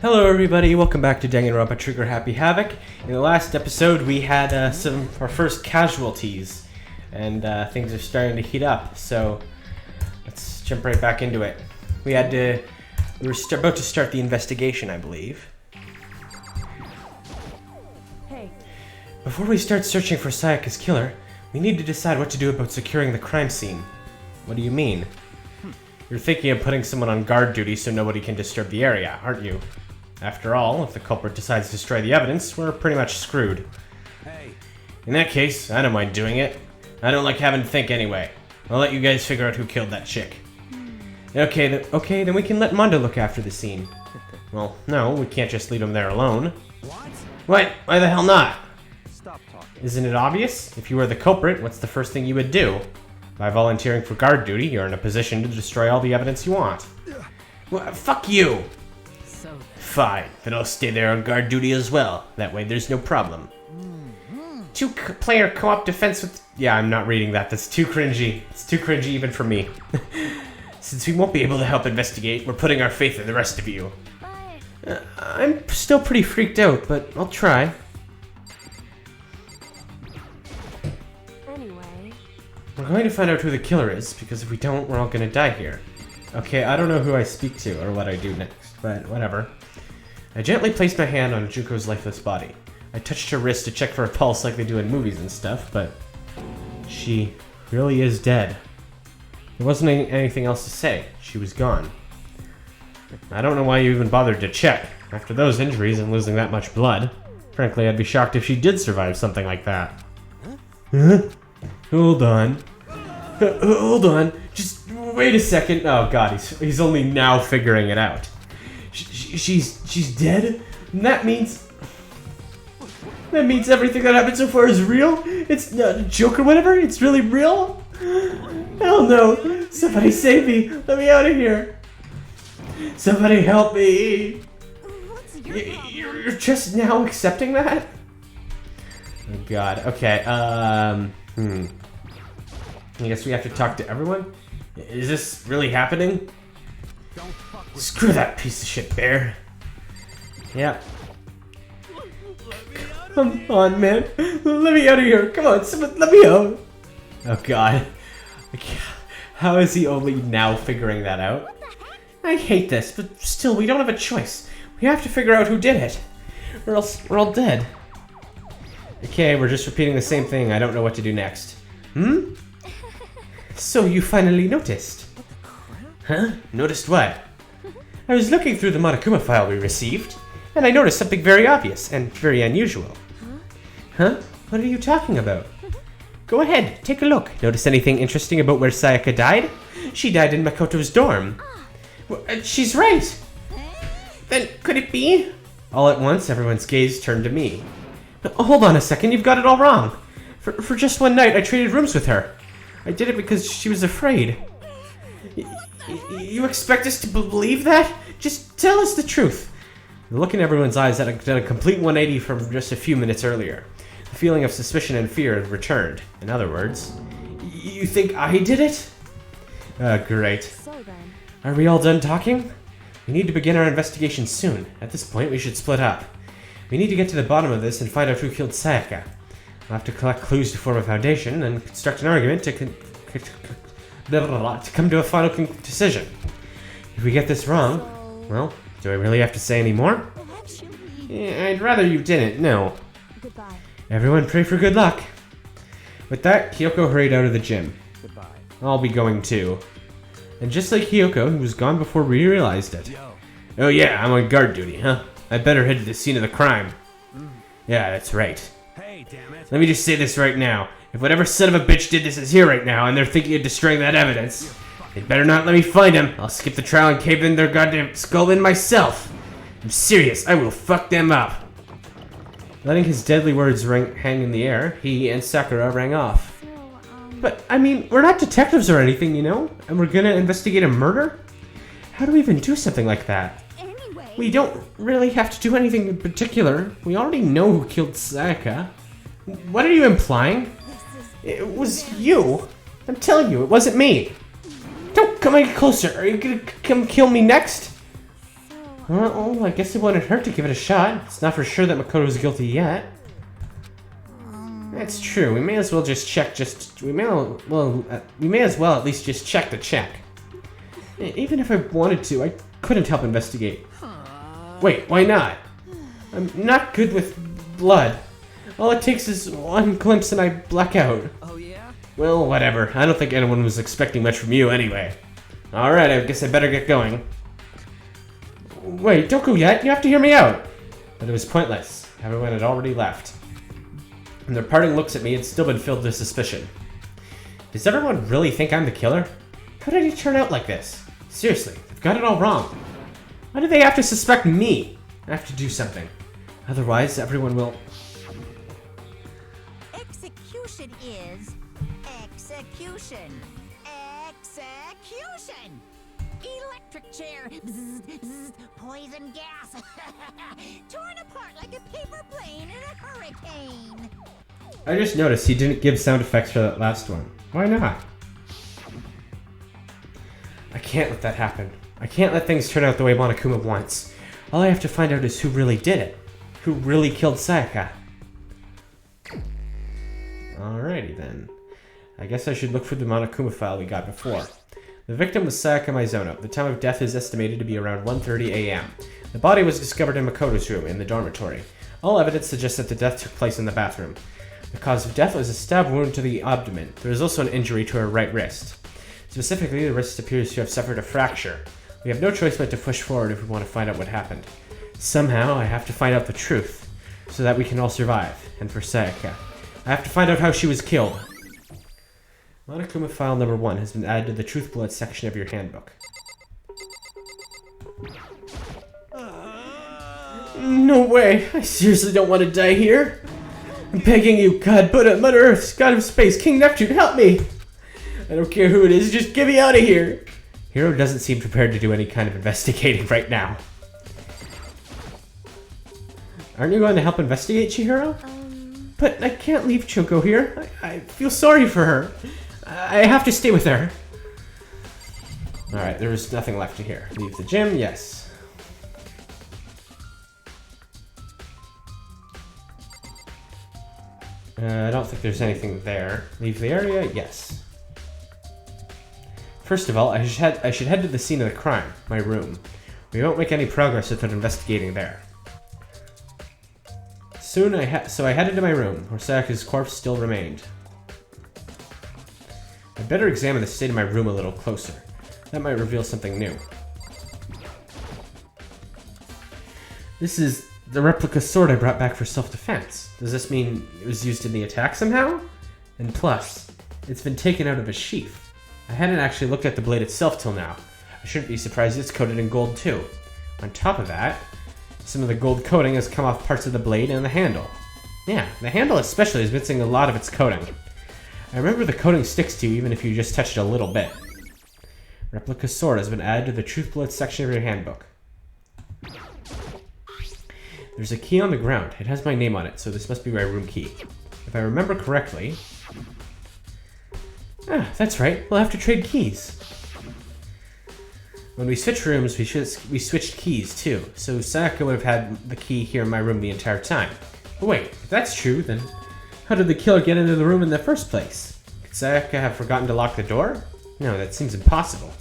Hello everybody, welcome back to Danganronpa Trigger Happy Havoc. In the last episode we had our first casualties, and things are starting to heat up, so let's jump right back into it. We were about to start the investigation, I believe. Hey. Before we start searching for Sayaka's killer, we need to decide what to do about securing the crime scene. What do you mean? You're thinking of putting someone on guard duty so nobody can disturb the area, aren't you? After all, if the culprit decides to destroy the evidence, we're pretty much screwed. Hey. In that case, I don't mind doing it. I don't like having to think anyway. I'll let you guys figure out who killed that chick. Okay, then we can let Mondo look after the scene. Well, no, we can't just leave him there alone. What? Why the hell not? Stop talking. Isn't it obvious? If you were the culprit, what's the first thing you would do? By volunteering for guard duty, you're in a position to destroy all the evidence you want. Well, fuck you! So Fine, then I'll stay there on guard duty as well. That way there's no problem. Two-player co-op defense with... Yeah, I'm not reading that. That's too cringy. It's too cringy even for me. Since we won't be able to help investigate, we're putting our faith in the rest of you. I'm still pretty freaked out, but I'll try. anyway, We're going to find out who the killer is, because if we don't, we're all going to die here. Okay, I don't know who I speak to or what I do next, but whatever. I gently placed my hand on Juko's lifeless body. I touched her wrist to check for a pulse like they do in movies and stuff, but she really is dead. There wasn't anything else to say. She was gone. I don't know why you even bothered to check. After those injuries and losing that much blood, frankly, I'd be shocked if she did survive something like that. Huh? Hold on. Hold on. Just wait a second. Oh god, he's only now figuring it out. She's dead? And that means everything that happened so far is real? It's not a joke or whatever? It's really real? Hell no. Somebody save me. Let me out of here. Somebody help me. You're just now accepting that? Oh god. Okay, I guess we have to talk to everyone? Is this really happening? Screw that piece of shit bear. Yeah. Come on, man. Let me out of here. Come on, someone, let me out. Oh god. How is he only now figuring that out? I hate this, but still, we don't have a choice. We have to figure out who did it, or else we're all dead. Okay, we're just repeating the same thing. I don't know what to do next. So you finally noticed. Huh? Noticed what? I was looking through the Monokuma file we received, and I noticed something very obvious and very unusual. Huh? What are you talking about? Go ahead, take a look. Notice anything interesting about where Sayaka died? She died in Makoto's dorm. Well, she's right. Then could it be? All at once, everyone's gaze turned to me. Hold on a second, you've got it all wrong. For just one night, I traded rooms with her. I did it because she was afraid. You expect us to believe that? Just tell us the truth. The look in everyone's eyes had a complete 180 from just a few minutes earlier. The feeling of suspicion and fear had returned. In other words, you think I did it? Great. so then. Are we all done talking? We need to begin our investigation soon. At this point, we should split up. We need to get to the bottom of this and find out who killed Sayaka. We'll have to collect clues to form a foundation and construct an argument to come to a final decision. If we get this wrong, well, do I really have to say any more? Yeah, I'd rather you didn't, no. Goodbye. Everyone pray for good luck. With that, Kyoko hurried out of the gym. Goodbye. I'll be going too. And just like Kyoko, he was gone before we realized it. Yo. Oh yeah, I'm on guard duty, huh? I better head to the scene of the crime. Yeah, that's right. Hey, damn it. Let me just say this right now. If whatever son of a bitch did this is here right now and they're thinking of destroying that evidence, they better not let me find him. I'll skip the trial and cave in their goddamn skull in myself. I'm serious, I will fuck them up. Letting his deadly words hang in the air, he and Sakura rang off. So, But, I mean, we're not detectives or anything, you know? And we're gonna investigate a murder? How do we even do something like that? anyway. We don't really have to do anything in particular. We already know who killed Sayaka. What are you implying? It was you. I'm telling you, it wasn't me. Don't come any closer. Are you gonna come kill me next? So, Well, I guess it wouldn't hurt to give it a shot. It's not for sure that Makoto's guilty yet. That's true. We may as well just check. We may as well at least just check the check. Even if I wanted to, I couldn't help investigate. Wait, why not? I'm not good with blood. All it takes is one glimpse and I black out. Oh yeah? Well, whatever. I don't think anyone was expecting much from you anyway. Alright, I guess I better get going. Wait, don't go yet. You have to hear me out. But it was pointless. Everyone had already left. And their parting looks at me had still been filled with suspicion. Does everyone really think I'm the killer? How did he turn out like this? Seriously, they've got it all wrong. Why do they have to suspect me? I have to do something. Otherwise, everyone will... Execution is execution. Execution! Electric chair. Bzz, bzz, poison gas. Torn apart like a paper plane in a hurricane. I just noticed he didn't give sound effects for that last one. Why not? I can't let that happen. I can't let things turn out the way Monokuma wants. All I have to find out is who really did it. Who really killed Sayaka. Alrighty then. I guess I should look for the Monokuma file we got before. The victim was Sayaka Maizono. The time of death is estimated to be around 1:30 a.m. The body was discovered in Makoto's room in the dormitory. All evidence suggests that the death took place in the bathroom. The cause of death was a stab wound to the abdomen. There is also an injury to her right wrist. Specifically, the wrist appears to have suffered a fracture. We have no choice but to push forward if we want to find out what happened. Somehow, I have to find out the truth, so that we can all survive, and for Sayaka. I have to find out how she was killed. Monokuma file number 1 has been added to the Truth Bullet section of your handbook. No way! I seriously don't want to die here! I'm begging you, God, Mother Earth, God of Space, King Neptune, help me! I don't care who it is, just get me out of here! Hiro doesn't seem prepared to do any kind of investigating right now. Aren't you going to help investigate, Chihiro? But I can't leave Choco here. I feel sorry for her. I have to stay with her. Alright, there is nothing left to hear. Leave the gym, yes. I don't think there's anything there. Leave the area, yes. First of all, I should head to the scene of the crime, my room. We won't make any progress without investigating there. So I headed to my room, where Sayaka's corpse still remained. I'd better examine the state of my room a little closer. That might reveal something new. This is the replica sword I brought back for self-defense. Does this mean it was used in the attack somehow? And plus, it's been taken out of its sheath. I hadn't actually looked at the blade itself till now. I shouldn't be surprised it's coated in gold too. On top of that, some of the gold coating has come off parts of the blade and the handle. Yeah, the handle especially is missing a lot of its coating. I remember the coating sticks to you even if you just touched it a little bit. Replica sword has been added to the Truth Bullet section of your handbook. There's a key on the ground. It has my name on it, so this must be my room key. If I remember correctly... Ah, that's right. We'll have to trade keys. When we switched rooms, we switched keys too, so Sayaka would have had the key here in my room the entire time. But wait, if that's true, then how did the killer get into the room in the first place? Could Sayaka have forgotten to lock the door? No, that seems impossible.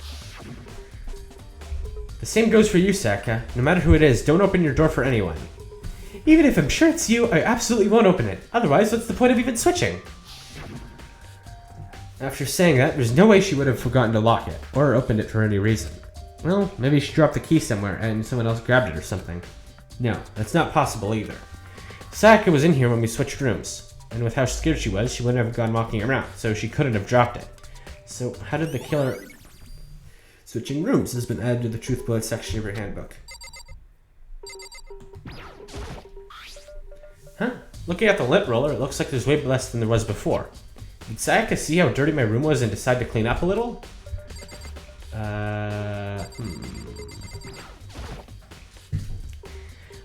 The same goes for you, Sayaka. No matter who it is, don't open your door for anyone. Even if I'm sure it's you, I absolutely won't open it. Otherwise, what's the point of even switching? After saying that, there's no way she would have forgotten to lock it, or opened it for any reason. Well, maybe she dropped the key somewhere and someone else grabbed it or something. No, that's not possible either. Sayaka was in here when we switched rooms, and with how scared she was, she wouldn't have gone walking around, so she couldn't have dropped it. So how did the killer... Switching rooms has been added to the Truth Bullet section of your handbook. Huh? Looking at the lint roller, it looks like there's way less than there was before. Did Sayaka see how dirty my room was and decide to clean up a little?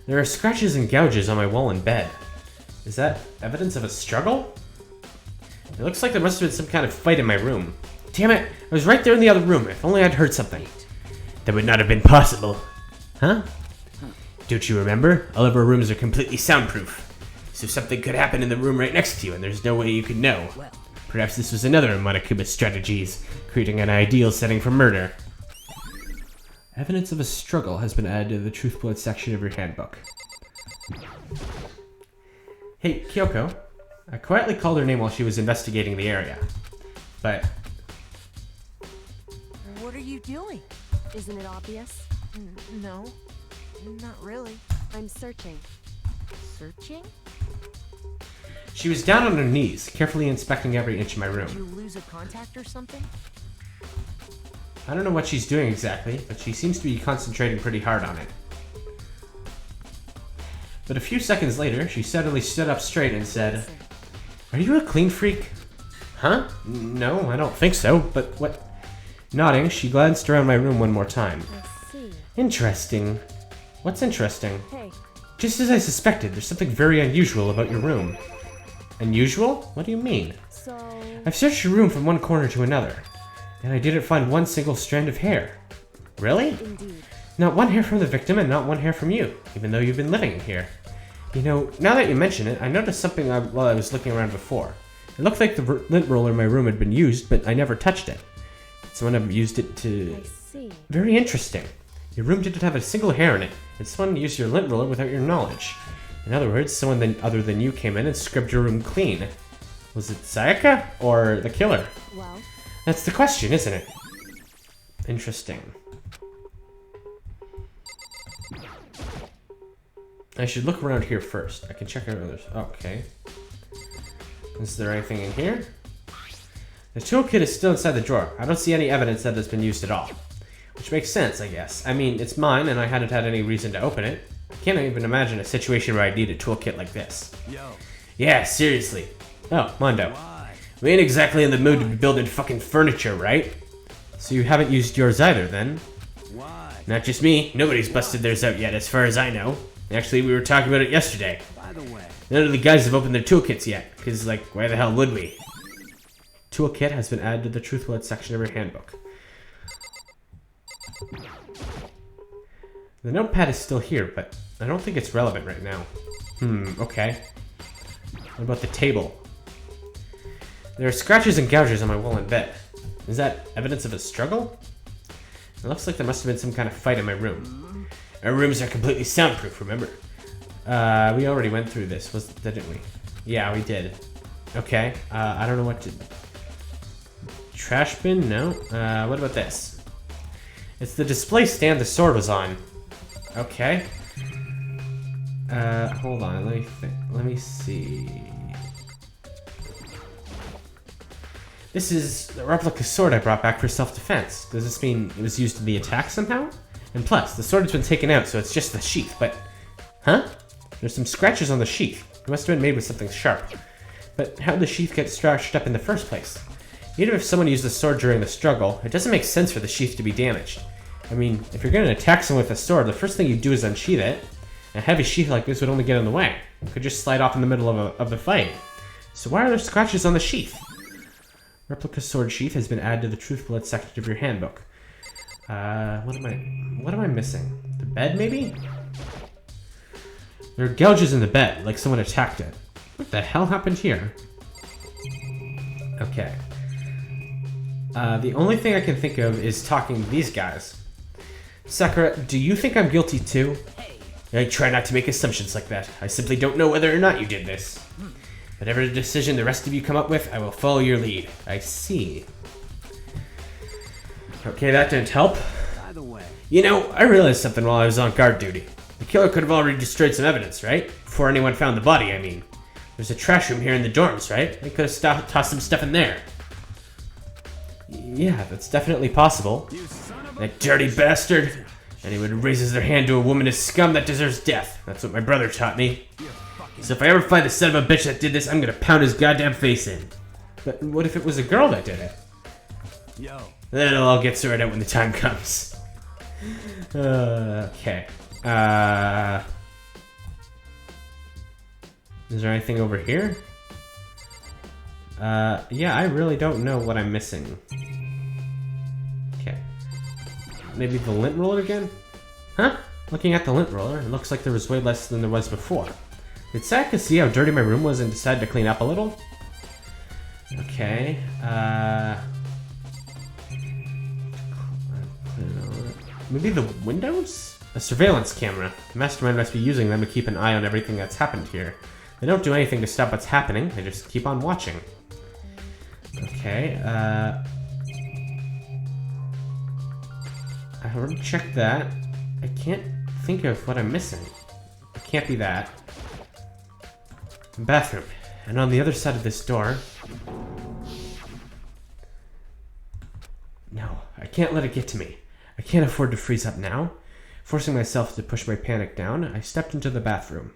There are scratches and gouges on my wall and bed. Is that evidence of a struggle? It looks like there must have been some kind of fight in my room. Damn it! I was right there in the other room. If only I'd heard something. That would not have been possible. Huh? Don't you remember? All of our rooms are completely soundproof. So something could happen in the room right next to you, and there's no way you could know. Perhaps this was another of Monokuma's strategies, creating an ideal setting for murder. Evidence of a struggle has been added to the Truth Blood section of your handbook. Hey, Kyoko. I quietly called her name while she was investigating the area. But... What are you doing? Isn't it obvious? No, not really. I'm searching. Searching? she was down on her knees, carefully inspecting every inch of my Did room. you lose a contact or something? I don't know what she's doing exactly, but she seems to be concentrating pretty hard on it. But a few seconds later, she suddenly stood up straight and said, "Are you a clean freak?" Huh? No, I don't think so, but what? Nodding, she glanced around my room one more time. I see. Interesting. What's interesting? Hey, Just as I suspected, there's something very unusual about your room. Unusual? What do you mean? so... I've searched your room from one corner to another, and I didn't find one single strand of hair. Really? Indeed. Not one hair from the victim and not one hair from you, even though you've been living in here. You know, now that you mention it, I noticed something while I was looking around before. It looked like the lint roller in my room had been used, but I never touched it. Someone had used it to... I see. Very interesting. Your room didn't have a single hair in it, and someone used your lint roller without your knowledge. In other words, someone other than you came in and scrubbed your room clean. Was it Sayaka or the killer? Well, That's the question, isn't it? Interesting. I should look around here first. I can check out others. Okay. Is there anything in here? The toolkit is still inside the drawer. I don't see any evidence that it's been used at all. Which makes sense, I guess. I mean, it's mine and I hadn't had any reason to open it. I can't even imagine a situation where I'd need a toolkit like this. Yo, Yeah, seriously. Oh, Mondo. why? We ain't exactly in the mood to be building fucking furniture, right? So you haven't used yours either, then? Why? Not just me. Nobody's busted theirs out yet, as far as I know. Actually, we were talking about it yesterday. By the way, None of the guys have opened their toolkits yet, because, like, why the hell would we? Toolkit has been added to the Truth Blood section of your handbook. The notepad is still here, but I don't think it's relevant right now. Okay. What about the table? There are scratches and gouges on my wall and bed. Is that evidence of a struggle? It looks like there must have been some kind of fight in my room. Our rooms are completely soundproof, remember? We already went through this, didn't we? Yeah, we did. Okay, I don't know what to... Trash bin? No. What about this? It's the display stand the sword was on. Okay. Hold on, let me think. Let me see. This is the replica sword I brought back for self-defense. Does this mean it was used in the attack somehow? And plus, the sword has been taken out, so it's just the sheath, but... Huh? There's some scratches on the sheath. It must have been made with something sharp. But how'd the sheath get scratched up in the first place? Even if someone used the sword during the struggle, it doesn't make sense for the sheath to be damaged. I mean, if you're going to attack someone with a sword, the first thing you do is unsheath it. A heavy sheath like this would only get in the way. It could just slide off in the middle of the fight. So why are there scratches on the sheath? Replica sword sheath has been added to the Truth Blood section of your handbook. What am I missing? The bed, maybe? There are gouges in the bed, like someone attacked it. What the hell happened here? Okay. The only thing I can think of is talking to these guys. Sakura, do you think I'm guilty too? I try not to make assumptions like that. I simply don't know whether or not you did this. Whatever decision the rest of you come up with, I will follow your lead. I see. Okay, that didn't help. by the way, You know, I realized something while I was on guard duty. The killer could have already destroyed some evidence, right? Before anyone found the body, I mean. There's a trash room here in the dorms, right? They could have tossed some stuff in there. Yeah, that's definitely possible. you son of a... That dirty bastard! Anyone who raises their hand to a woman is scum that deserves death. That's what my brother taught me. So if I ever find the son of a bitch that did this, I'm gonna pound his goddamn face in. But what if it was a girl that did it? Yo, Then it'll all get sorted out when the time comes. Okay. Is there anything over here? Yeah, I really don't know what I'm missing. Okay. Maybe the lint roller again? Huh? Looking at the lint roller, it looks like there was way less than there was before. Did Sayaka see how dirty my room was and decide to clean up a little? Okay, maybe the windows? A surveillance camera. The mastermind must be using them to keep an eye on everything that's happened here. They don't do anything to stop what's happening, they just keep on watching. Okay, I already checked that. I can't think of what I'm missing. It can't be that. Bathroom. And on the other side of this door... No, I can't let it get to me. I can't afford to freeze up now. Forcing myself to push my panic down, I stepped into the bathroom.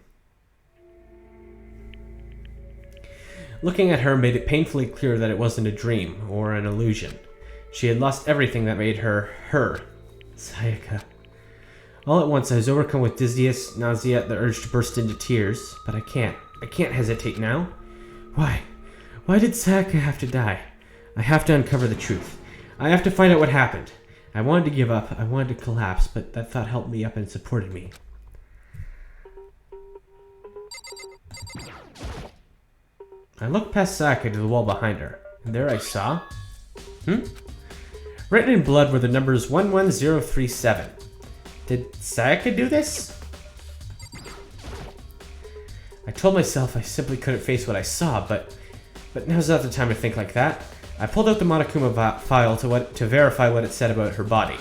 Looking at her made it painfully clear that it wasn't a dream or an illusion. She had lost everything that made her, her. Sayaka. All at once I was overcome with dizziness, nausea, the urge to burst into tears, but I can't. I can't hesitate now. Why? Why did Sayaka have to die? I have to uncover the truth. I have to find out what happened. I wanted to give up, I wanted to collapse, but that thought helped me up and supported me. I looked past Sayaka to the wall behind her, and there I saw... Written in blood were the numbers 11037. Did Sayaka do this? I told myself I simply couldn't face what I saw, but now's not the time to think like that. I pulled out the Monokuma file to verify what it said about her body.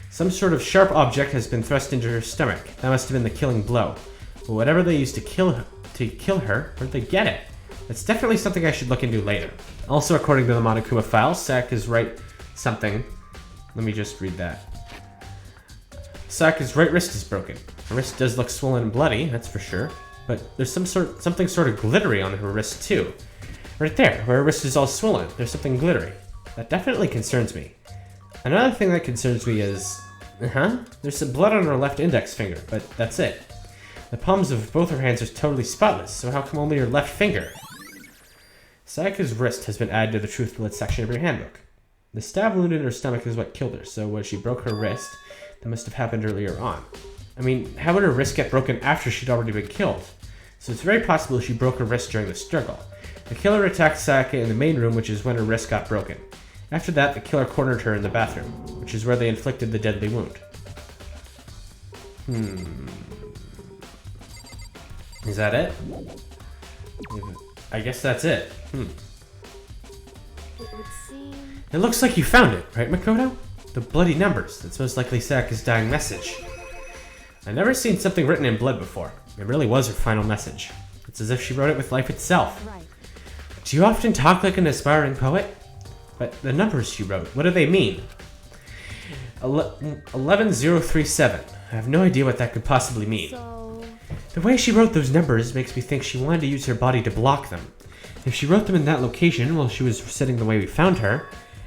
Some sort of sharp object has been thrust into her stomach. That must have been the killing blow. But whatever they used to kill her, where'd they get it? It's definitely something I should look into later. Also, according to the Monokuma file, Sayaka's right something. Let me just read that. Sayaka's right wrist is broken. Her wrist does look swollen and bloody, that's for sure. But there's something sort of glittery on her wrist too. Right there, where her wrist is all swollen, there's something glittery. That definitely concerns me. Another thing that concerns me is... There's some blood on her left index finger, but that's it. The palms of both her hands are totally spotless, so how come only her left finger? Sayaka's wrist has been added to the truth bullet section of your handbook. The stab wound in her stomach is what killed her, so when she broke her wrist, that must have happened earlier on. I mean, how would her wrist get broken after she'd already been killed? So it's very possible she broke her wrist during the struggle. The killer attacked Sayaka in the main room, which is when her wrist got broken. After that, the killer cornered her in the bathroom, which is where they inflicted the deadly wound. Is that it? I guess that's it. It would seem... It looks like you found it, right, Makoto? The bloody numbers. That's most likely Sayaka's dying message. I've never seen something written in blood before. It really was her final message. It's as if she wrote it with life itself. Right. Do you often talk like an aspiring poet? But the numbers she wrote, what do they mean? 11037. I have no idea what that could possibly mean. So... The way she wrote those numbers makes me think she wanted to use her body to block them. If she wrote them in that location while she was sitting the way we found her,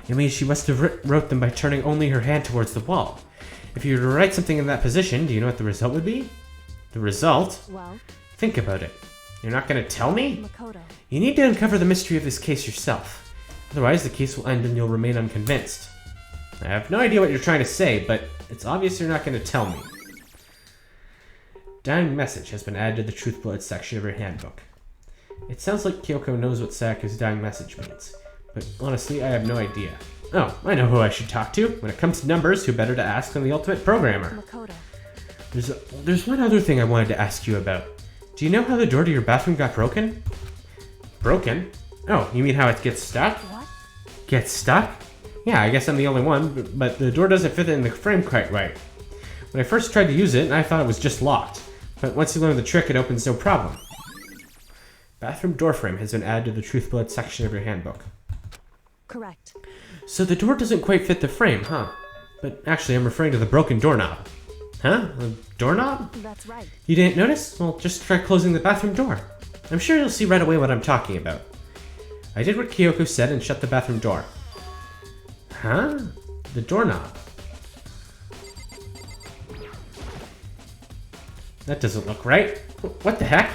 it means she must have wrote them by turning only her hand towards the wall. If you were to write something in that position, do you know what the result would be? The result? Well... Think about it. You're not going to tell me? Makoto. You need to uncover the mystery of this case yourself. Otherwise, the case will end and you'll remain unconvinced. I have no idea what you're trying to say, but it's obvious you're not going to tell me. Dying message has been added to the truth bullet section of your handbook. It sounds like Kyoko knows what Sayaka's dying message means, but honestly, I have no idea. Oh, I know who I should talk to. When it comes to numbers, who better to ask than the ultimate programmer? Makoto. There's one other thing I wanted to ask you about. Do you know how the door to your bathroom got broken? Broken? Oh, you mean how it gets stuck? What? Gets stuck? Yeah, I guess I'm the only one, but the door doesn't fit in the frame quite right. When I first tried to use it, I thought it was just locked. But once you learn the trick, it opens no problem. Bathroom door frame has been added to the truth bullet section of your handbook. Correct. So the door doesn't quite fit the frame, huh? But actually, I'm referring to the broken doorknob. Huh? A doorknob? That's right. You didn't notice? Well, just try closing the bathroom door. I'm sure you'll see right away what I'm talking about. I did what Kyoko said and shut the bathroom door. Huh? The doorknob. That doesn't look right. What the heck?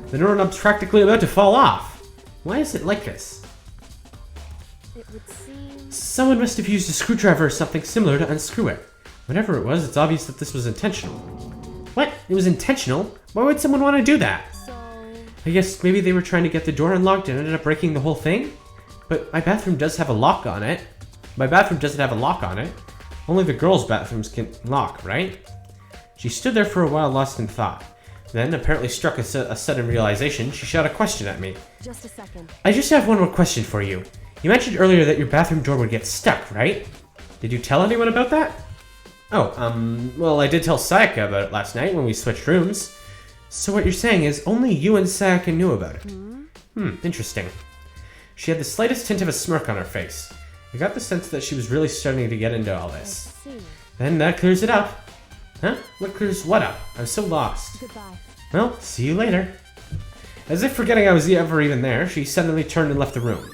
The doorknob's practically about to fall off. Why is it like this? It would seem... Someone must have used a screwdriver or something similar to unscrew it. Whatever it was, it's obvious that this was intentional. What? It was intentional? Why would someone want to do that? So, I guess maybe they were trying to get the door unlocked and ended up breaking the whole thing? But my bathroom does have a lock on it. My bathroom doesn't have a lock on it. Only the girls' bathrooms can lock, right? She stood there for a while, lost in thought. Then, apparently struck a sudden realization, she shot a question at me. just a second. I just have one more question for you. You mentioned earlier that your bathroom door would get stuck, right? Did you tell anyone about that? Oh, well, I did tell Sayaka about it last night when we switched rooms. So what you're saying is only you and Sayaka knew about it. Interesting. She had the slightest hint of a smirk on her face. I got the sense that she was really starting to get into all I this. see. Then that clears it up. Huh? What clears what up? I'm so lost. Goodbye. Well, see you later. As if forgetting I was ever even there, she suddenly turned and left the room.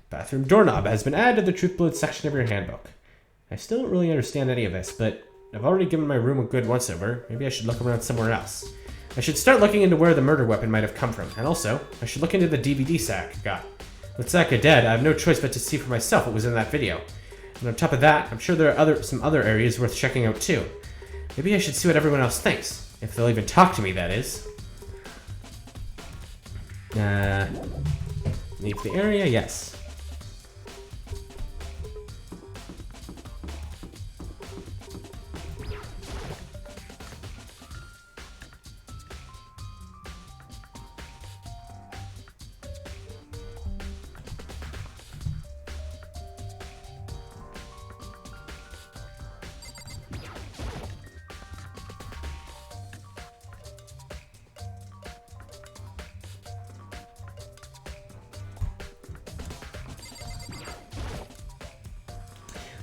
Bathroom doorknob has been added to the truth bullet section of your handbook. I still don't really understand any of this, but I've already given my room a good once over. Maybe I should look around somewhere else. I should start looking into where the murder weapon might have come from, and also, I should look into the DVD Sayaka got. With Sayaka dead, I have no choice but to see for myself what was in that video. And on top of that, I'm sure there are some other areas worth checking out too. Maybe I should see what everyone else thinks. If they'll even talk to me, that is. Leave the area? Yes.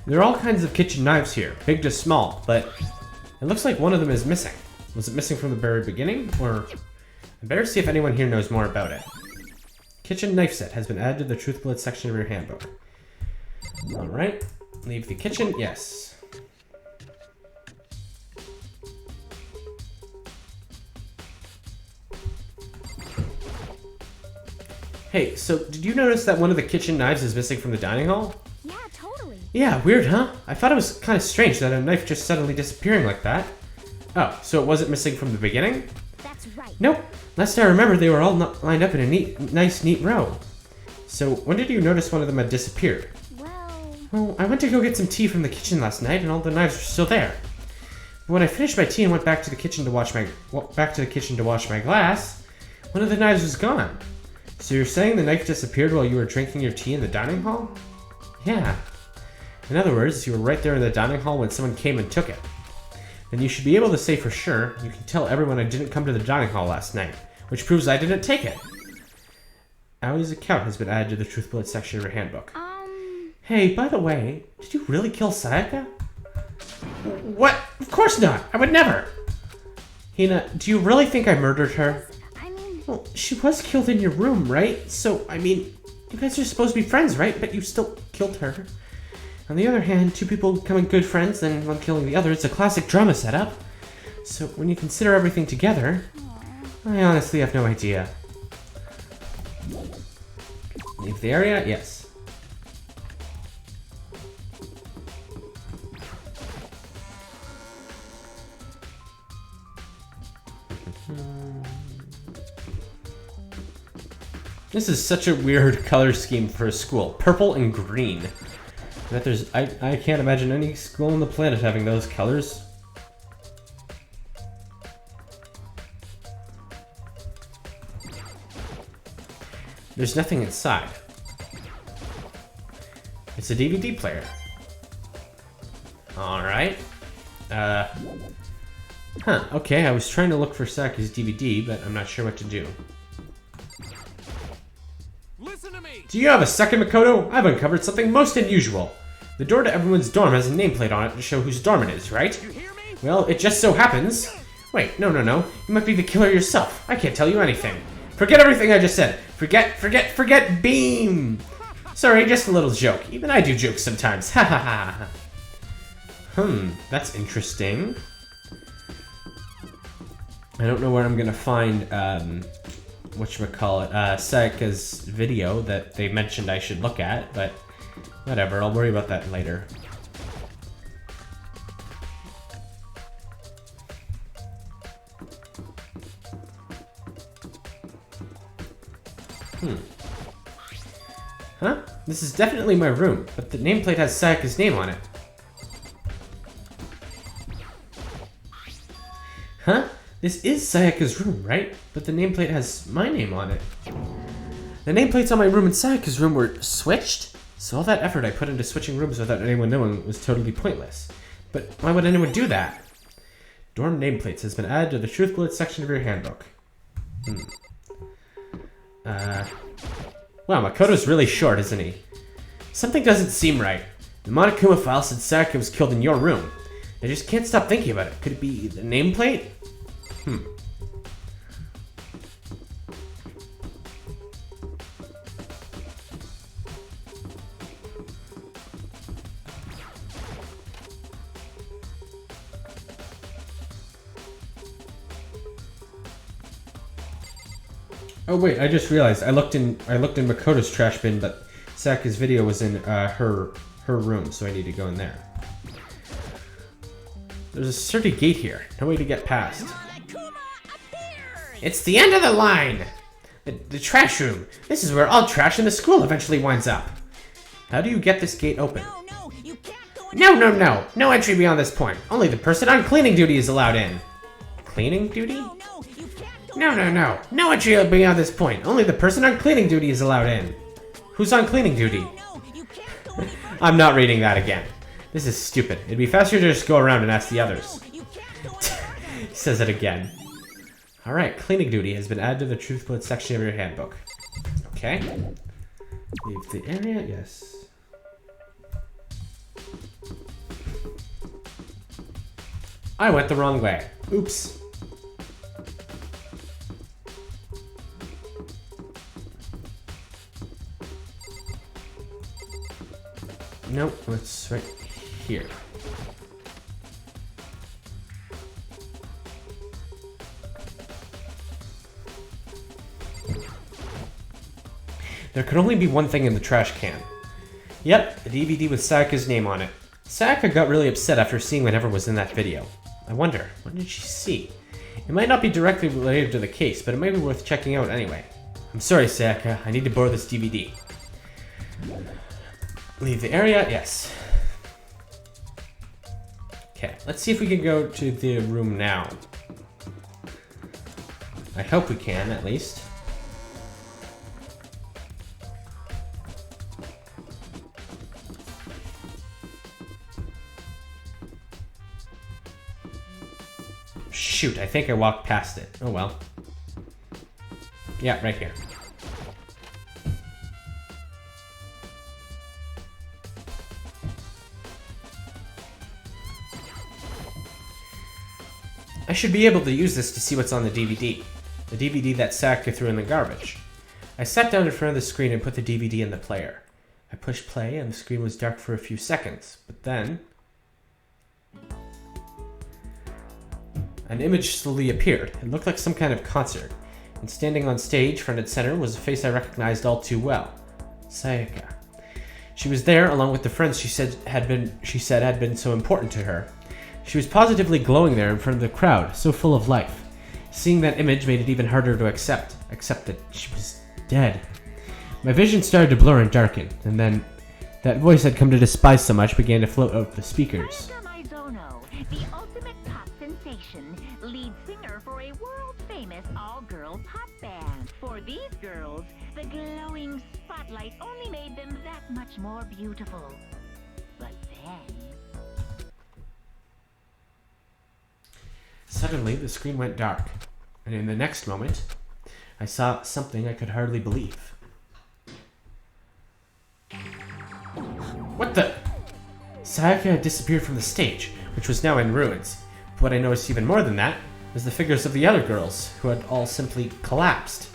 There are all kinds of kitchen knives here, big to small, but it looks like one of them is missing. Was it missing from the very beginning, or... I better see if anyone here knows more about it. Kitchen knife set has been added to the truth bullet section of your handbook. Alright, leave the kitchen, yes. Hey, so did you notice that one of the kitchen knives is missing from the dining hall? Yeah, totally. Yeah, weird, huh? I thought it was kind of strange that a knife just suddenly disappearing like that. Oh, so it wasn't missing from the beginning? That's right. Nope. Last I remember, they were all lined up in a nice, neat row. So, when did you notice one of them had disappeared? Well, I went to go get some tea from the kitchen last night, and all the knives were still there. But when I finished my tea and went back to the kitchen to wash my glass, one of the knives was gone. So you're saying the knife disappeared while you were drinking your tea in the dining hall? Yeah. In other words, you were right there in the dining hall when someone came and took it. Then you should be able to say for sure, you can tell everyone I didn't come to the dining hall last night, which proves I didn't take it. Aoi's account has been added to the truth bullet section of your handbook. Hey, by the way, did you really kill Sayaka? What? Of course not! I would never! Hina, do you really think I murdered her? I mean, Well, she was killed in your room, right? So, I mean, you guys are supposed to be friends, right? But you still killed her. On the other hand, two people becoming good friends, then one killing the other, it's a classic drama setup. So, when you consider everything together, I honestly have no idea. Leave the area? Yes. This is such a weird color scheme for a school. Purple and green. That I can't imagine any school on the planet having those colors. There's nothing inside. It's a DVD player. Alright. Okay, I was trying to look for Sayaka's DVD, but I'm not sure what to do. Listen to me. Do you have a second, Makoto? I've uncovered something most unusual. The door to everyone's dorm has a nameplate on it to show whose dorm it is, right? You hear me? Well, it just so happens... Wait, no. You might be the killer yourself. I can't tell you anything. Forget everything I just said. Forget beam! Sorry, just a little joke. Even I do jokes sometimes. Ha ha ha. That's interesting. I don't know where I'm gonna find, whatchamacallit, Sayaka's video that they mentioned I should look at, but whatever, I'll worry about that later. Huh? This is definitely my room, but the nameplate has Sayaka's name on it. Huh? This is Sayaka's room, right? But the nameplate has my name on it. The nameplates on my room and Sayaka's room were switched? So all that effort I put into switching rooms without anyone knowing was totally pointless. But why would anyone do that? Dorm nameplates has been added to the Truth Bullet section of your handbook. Wow, Makoto's really short, isn't he? Something doesn't seem right. The Monokuma file said Sayaka was killed in your room. I just can't stop thinking about it. Could it be the nameplate? Oh wait, I just realized I looked in Makoto's trash bin, but Sayaka's video was in her room, so I need to go in there. There's a sturdy gate here. No way to get past. It's the end of the line! The trash room. This is where all trash in the school eventually winds up. How do you get this gate open? No, you can't go in. No. No entry beyond this point. Only the person on cleaning duty is allowed in. Cleaning duty? No, you can't go No. No entry beyond this point. Only the person on cleaning duty is allowed in. Who's on cleaning duty? No, you can't go any further. I'm not reading that again. This is stupid. It'd be faster to just go around and ask the others. You can't go any further. He says it again. Alright, cleaning duty has been added to the Truth Bullet section of your handbook. Okay. Leave the area, yes. I went the wrong way. Oops. Nope, it's right here. There could only be one thing in the trash can. Yep, the DVD with Sayaka's name on it. Sayaka got really upset after seeing whatever was in that video. I wonder, what did she see? It might not be directly related to the case, but it might be worth checking out anyway. I'm sorry, Sayaka, I need to borrow this DVD. Leave the area, yes. Okay, let's see if we can go to the room now. I hope we can, at least. Shoot, I think I walked past it. Oh well. Yeah, right here. I should be able to use this to see what's on the DVD. The DVD that Sayaka threw in the garbage. I sat down in front of the screen and put the DVD in the player. I pushed play and the screen was dark for a few seconds, but then an image slowly appeared. It looked like some kind of concert, and standing on stage, front and center, was a face I recognized all too well. Sayaka. She was there, along with the friends she said had been so important to her. She was positively glowing there in front of the crowd, so full of life. Seeing that image made it even harder to accept that she was dead. My vision started to blur and darken, and then that voice I'd come to despise so much began to float out of the speakers. Mizono, the ultimate pop sensation, lead singer for a world-famous all-girl pop band. For these girls, the glowing spotlight only made them that much more beautiful. But then... Suddenly, the screen went dark, and in the next moment, I saw something I could hardly believe. What the? Sayaka had disappeared from the stage, which was now in ruins. But what I noticed even more than that was the figures of the other girls, who had all simply collapsed.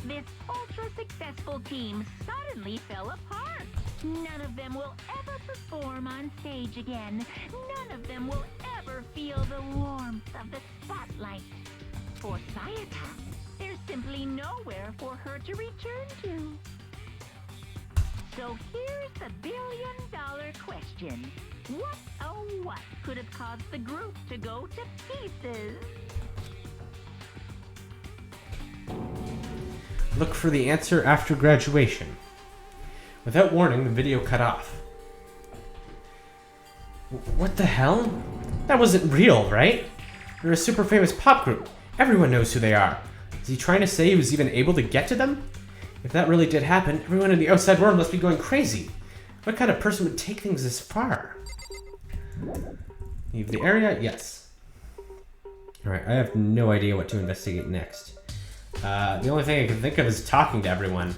This ultra-successful team suddenly fell apart. None of them will ever perform on stage again. None of them will ever feel the warmth of the spotlight. For Sayaka, there's simply nowhere for her to return to. So here's the billion-dollar question. What, oh what, could have caused the group to go to pieces? Look for the answer after graduation. Without warning, the video cut off. What the hell? That wasn't real, right? They're a super famous pop group. Everyone knows who they are. Is he trying to say he was even able to get to them? If that really did happen, everyone in the outside world must be going crazy. What kind of person would take things this far? Leave the area? Yes. Alright, I have no idea what to investigate next. The only thing I can think of is talking to everyone.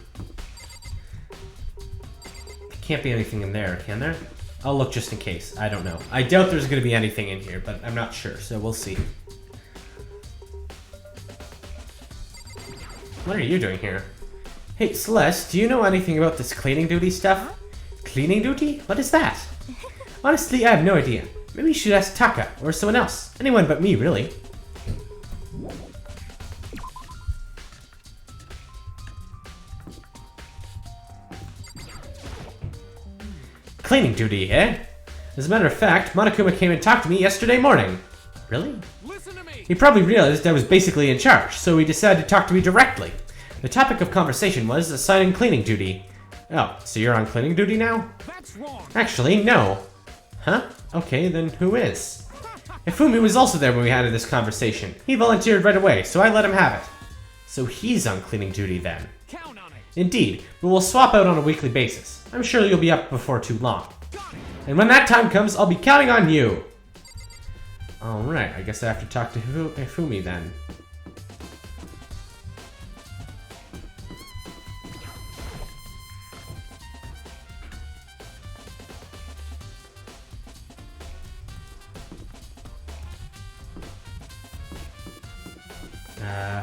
There can't be anything in there, can there? I'll look just in case. I don't know. I doubt there's going to be anything in here, but I'm not sure, so we'll see. What are you doing here? Hey, Celeste, do you know anything about this cleaning duty stuff? Cleaning duty? What is that? Honestly, I have no idea. Maybe you should ask Taka, or someone else. Anyone but me, really. Cleaning duty, eh? As a matter of fact, Monokuma came and talked to me yesterday morning. Really? Listen to me. He probably realized I was basically in charge, so he decided to talk to me directly. The topic of conversation was assigning cleaning duty. Oh, so you're on cleaning duty now? That's wrong. Actually, no. Huh? Okay, then who is? Ifumi was also there when we had this conversation. He volunteered right away, so I let him have it. So he's on cleaning duty then. Count on it. Indeed, but we'll swap out on a weekly basis. I'm sure you'll be up before too long. And when that time comes, I'll be counting on you. Alright, I guess I have to talk to Ifumi then.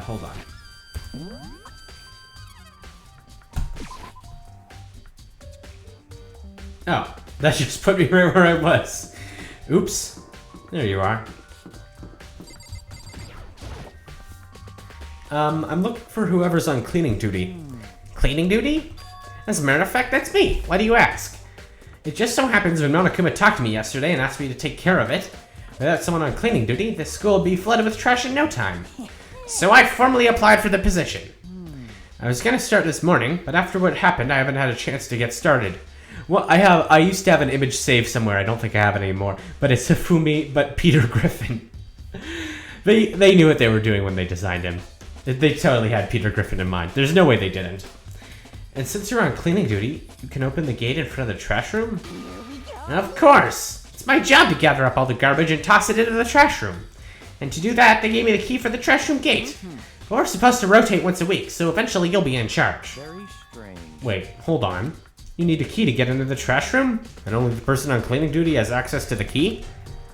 Hold on. Oh, that just put me right where I was. Oops. There you are. I'm looking for whoever's on cleaning duty. Cleaning duty? As a matter of fact, that's me. Why do you ask? It just so happens when Monokuma talked to me yesterday and asked me to take care of it. Without someone on cleaning duty, the school would be flooded with trash in no time. So I formally applied for the position. I was gonna start this morning, but after what happened, I haven't had a chance to get started. Well, I used to have an image saved somewhere. I don't think I have it anymore. But it's Ifumi, but Peter Griffin. They knew what they were doing when they designed him. They totally had Peter Griffin in mind. There's no way they didn't. And since you're on cleaning duty, you can open the gate in front of the trash room? Of course! It's my job to gather up all the garbage and toss it into the trash room. And to do that, they gave me the key for the trash room gate. We're supposed to rotate once a week, so eventually you'll be in charge. Very strange. Wait, hold on. You need a key to get into the trash room? And only the person on cleaning duty has access to the key?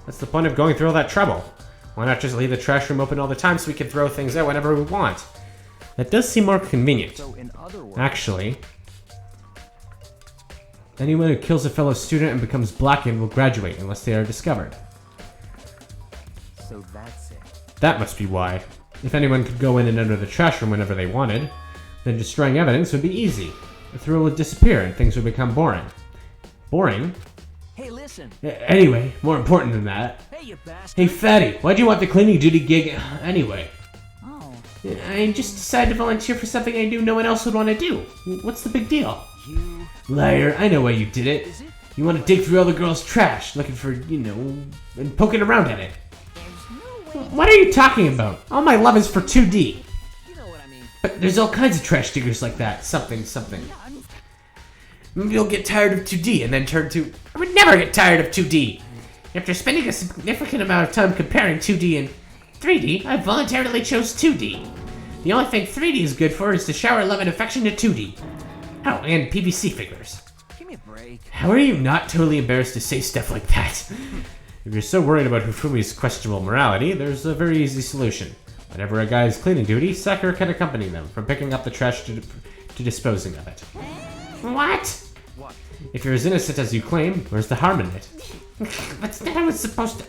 What's the point of going through all that trouble? Why not just leave the trash room open all the time so we can throw things out whenever we want? That does seem more convenient. So in other words, Actually, anyone who kills a fellow student and becomes blackened will graduate unless they are discovered. so that's it. That must be why. If anyone could go in and enter the trash room whenever they wanted, then destroying evidence would be easy. The thrill would disappear and things would become boring. Boring? Hey, listen. Anyway, more important than that. Hey, you bastard. Hey, Fatty, why do you want the cleaning duty gig anyway? Oh, I just decided to volunteer for something I knew no one else would want to do. What's the big deal? You. Liar, I know why you did it. Is it? You want to dig through all the girls' trash, looking for, and poking around at it. there's no way. What are you talking about? All my love is for 2D. You know what I mean. But there's all kinds of trash diggers like that. Something. Maybe you'll get tired of 2D and then turn to... I would never get tired of 2D. After spending a significant amount of time comparing 2D and 3D, I voluntarily chose 2D. The only thing 3D is good for is to shower love and affection to 2D. Oh, and PVC figures. Give me a break. How are you not totally embarrassed to say stuff like that? If you're so worried about Hifumi's questionable morality, there's a very easy solution. Whenever a guy is cleaning duty, Sakura can accompany them, from picking up the trash to disposing of it. What? What? If you're as innocent as you claim, where's the harm in it? That's not how it's supposed to...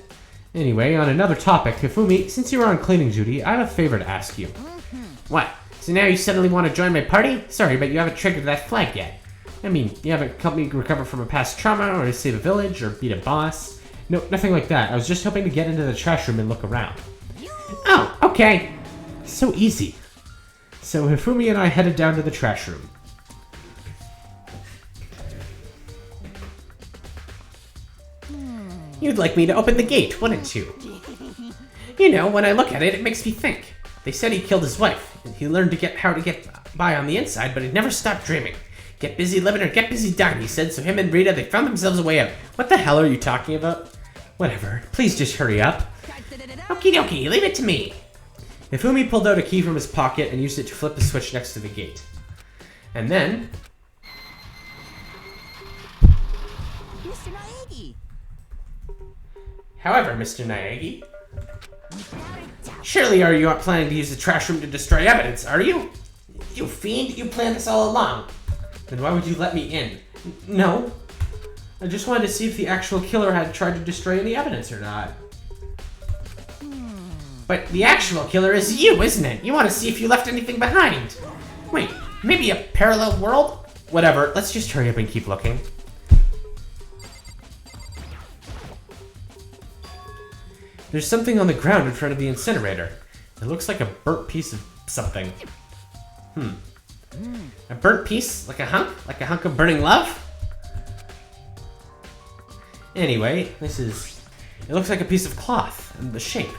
Anyway, on another topic, Hifumi, since you are on cleaning duty, I have a favor to ask you. What? So now you suddenly want to join my party? Sorry, but you haven't triggered that flag yet. I mean, you haven't helped me recover from a past trauma, or save a village, or beat a boss. No, nothing like that. I was just hoping to get into the trash room and look around. Oh, okay. So easy. So Hifumi and I headed down to the trash room. You'd like me to open the gate, wouldn't you? You know, when I look at it, it makes me think. They said he killed his wife, and he learned how to get by on the inside, but he never stopped dreaming. Get busy living or get busy dying, he said, so him and Rita, they found themselves a way out. What the hell are you talking about? Whatever, please just hurry up. Okie dokie, leave it to me. Hifumi pulled out a key from his pocket and used it to flip the switch next to the gate. And then... Mr. Naegi. However, Mr. Naegi, surely are you not planning to use the trash room to destroy evidence, are you? You fiend, you planned this all along. Then why would you let me in? No. I just wanted to see if the actual killer had tried to destroy any evidence or not. But the actual killer is you, isn't it? You want to see if you left anything behind. Wait, maybe a parallel world? Whatever, let's just hurry up and keep looking. There's something on the ground in front of the incinerator. It looks like a burnt piece of something. A burnt piece? Like a hunk? Like a hunk of burning love? Anyway, it looks like a piece of cloth, and the shape.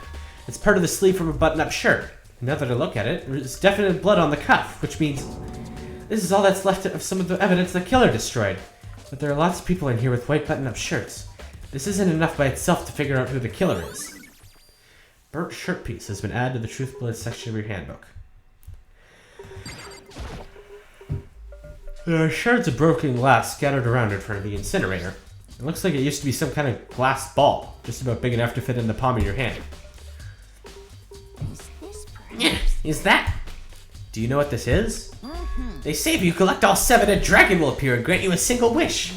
It's part of the sleeve from a button-up shirt. Now that I look at it, there's definite blood on the cuff, which means this is all that's left of some of the evidence the killer destroyed. But there are lots of people in here with white button-up shirts. This isn't enough by itself to figure out who the killer is. Burnt shirt piece has been added to the Truth Blood section of your handbook. There are shards of broken glass scattered around in front of the incinerator. It looks like it used to be some kind of glass ball, just about big enough to fit in the palm of your hand. Is this Yeah, is that? Do you know what this is? They say if you collect all 7, a dragon will appear and grant you a single wish.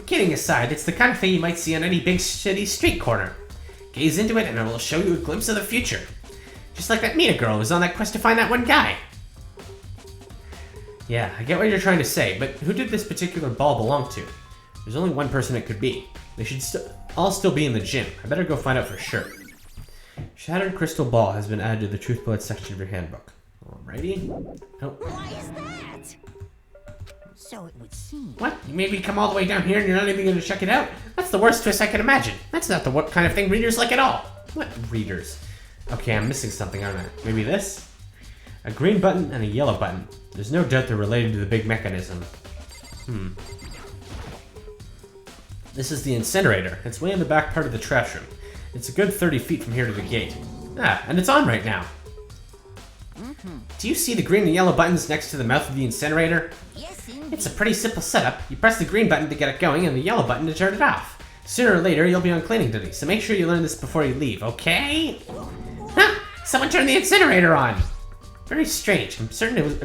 Kidding aside, it's the kind of thing you might see on any big city street corner. Gaze into it and it will show you a glimpse of the future. Just like that Mina girl who was on that quest to find that one guy. Yeah, I get what you're trying to say, but who did this particular ball belong to? There's only one person it could be. They should all still be in the gym. I better go find out for sure. Shattered crystal ball has been added to the Truth Blood section of your handbook. Alrighty. Oh. Why is that? So it would seem. What? You made me come all the way down here and you're not even going to check it out? That's the worst twist I can imagine. That's not the kind of thing readers like at all. What readers? Okay, I'm missing something, aren't I? Maybe this? A green button and a yellow button. There's no doubt they're related to the big mechanism. This is the incinerator. It's way in the back part of the trash room. It's a good 30 feet from here to the gate. Ah, and it's on right now. Do you see the green and yellow buttons next to the mouth of the incinerator? Yes, indeed. It's a pretty simple setup. You press the green button to get it going and the yellow button to turn it off. Sooner or later, you'll be on cleaning duty, so make sure you learn this before you leave, okay? Huh! Someone turned the incinerator on! Very strange. I'm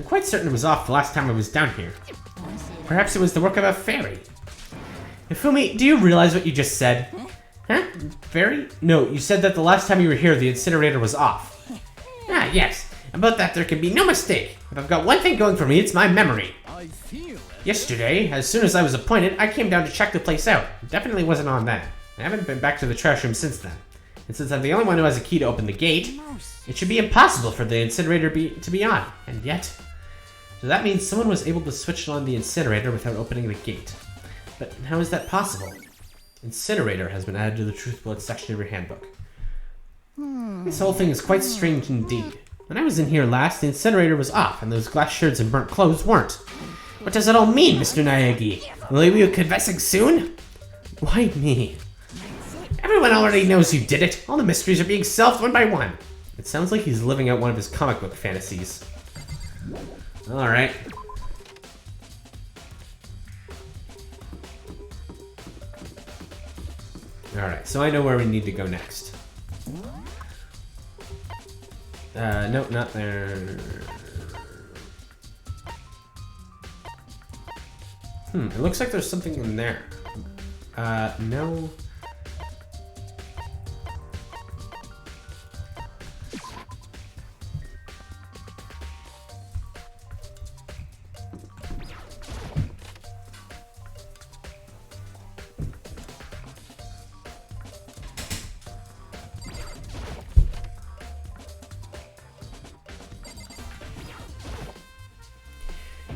quite certain it was off the last time I was down here. Perhaps it was the work of a fairy. Hifumi, do you realize what you just said? Huh? Fairy? No, you said that the last time you were here, the incinerator was off. Ah, yes. About that, there can be no mistake. If I've got one thing going for me, it's my memory. I feel it. Yesterday, as soon as I was appointed, I came down to check the place out. It definitely wasn't on then. I haven't been back to the trash room since then. And since I'm the only one who has a key to open the gate, it should be impossible for the incinerator to be on. And yet... So that means someone was able to switch on the incinerator without opening the gate. But how is that possible? Incinerator has been added to the Truth Blood section of your handbook. This whole thing is quite strange indeed. When I was in here last, the incinerator was off, and those glass shards and burnt clothes weren't. What does it all mean, Mr. Naegi? Will you be confessing soon? Why me? Everyone already knows you did it. All the mysteries are being solved one by one. It sounds like he's living out one of his comic book fantasies. Alright. Alright, so I know where we need to go next. Nope, not there. It looks like there's something in there. No.